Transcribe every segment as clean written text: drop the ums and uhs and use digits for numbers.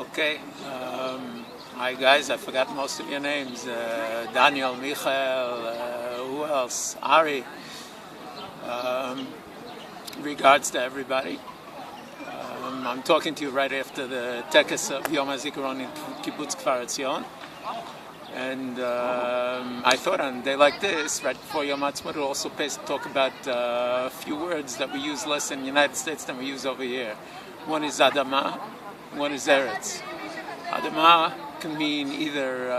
Okay. Hi guys, I forgot most of your names. Daniel, Michael, who else? Ari. Regards to everybody. I'm talking to you right after the Tekes of Yom HaZikaron in Kibbutz Kfar Etzion. And I thought on a day like this, right before Yom HaAtzmaut, it also pays to talk about a few words that we use less in the United States than we use over here. One is adama, one is eretz. Adama can mean either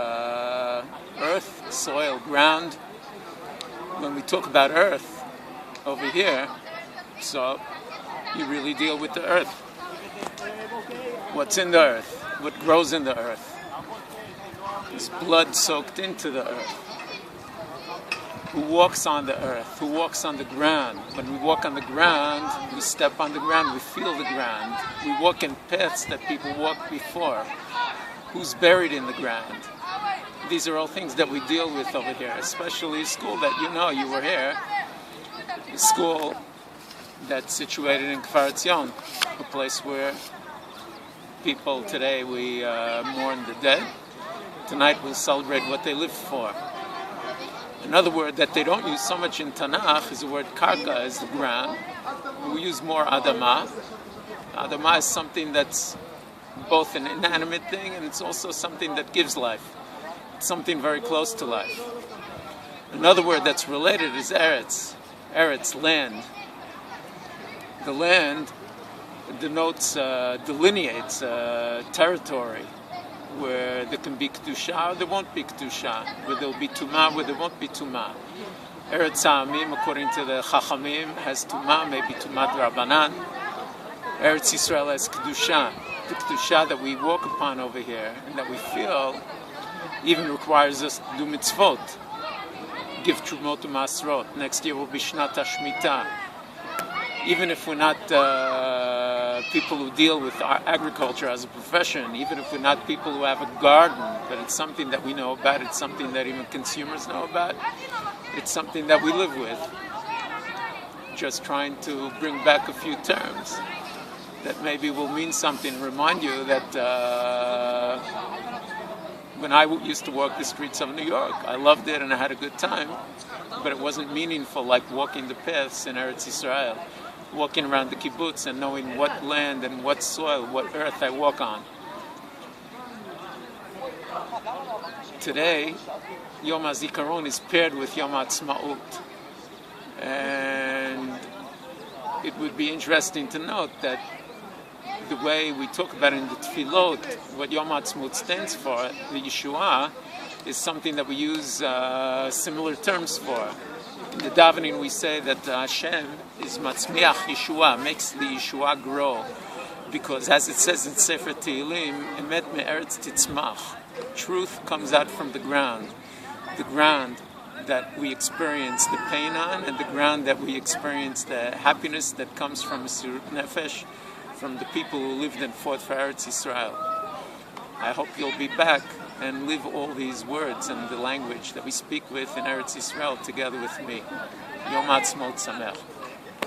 earth, soil, ground. When we talk about earth over here, so you really deal with the earth. What's in the earth? What grows in the earth? Is blood soaked into the earth. Who walks on the earth? Who walks on the ground? When we walk on the ground, we step on the ground, we feel the ground. We walk in paths that people walked before. Who's buried in the ground? These are all things that we deal with over here, especially school that you were here. A school that's situated in Kfar Etzion, a place where people today, we mourn the dead. Tonight we'll celebrate what they lived for. Another word that they don't use so much in Tanakh is the word karka, as the ground. We use more adama. Adama is something that's both an inanimate thing and it's also something that gives life. It's something very close to life. Another word that's related is eretz. Eretz, land. The land denotes, delineates territory, where there can be kedusha or there won't be kedusha, where there will be tumah, where there won't be tumah. Eretz ha'amim, according to the chachamim, has tumah, maybe tumah d'Rabbanan. Eretz Yisrael has kedusha. The kedusha that we walk upon over here and that we feel even requires us to do mitzvot. Give trumot u'masrot. Next year will be Shnat HaShmita. Even if we're not people who deal with agriculture as a profession, even if we're not people who have a garden, but it's something that we know about, it's something that even consumers know about, it's something that we live with. Just trying to bring back a few terms that maybe will mean something. Remind you that when I used to walk the streets of New York, I loved it and I had a good time, but it wasn't meaningful like walking the paths in Eretz Yisrael. Walking around the kibbutz and knowing what land and what soil, what earth I walk on. Today, Yom HaZikaron is paired with Yom HaAtzmאות. And it would be interesting to note that the way we talk about in the tefillot, what Yom HaAtzmאות stands for, the Yeshua, is something that we use similar terms for. In the davening we say that Hashem is matzmiach Yeshua, makes the Yeshua grow. Because as it says in Sefer Tehillim, emet me'eretz titzmach. Truth comes out from the ground that we experience the pain on, and the ground that we experience the happiness that comes from Mesirut Nefesh, from the people who lived and fought for Eretz Yisrael. I hope you'll be back and live all these words and the language that we speak with in Eretz Yisrael together with me. Yom HaAtzmaut Sameach.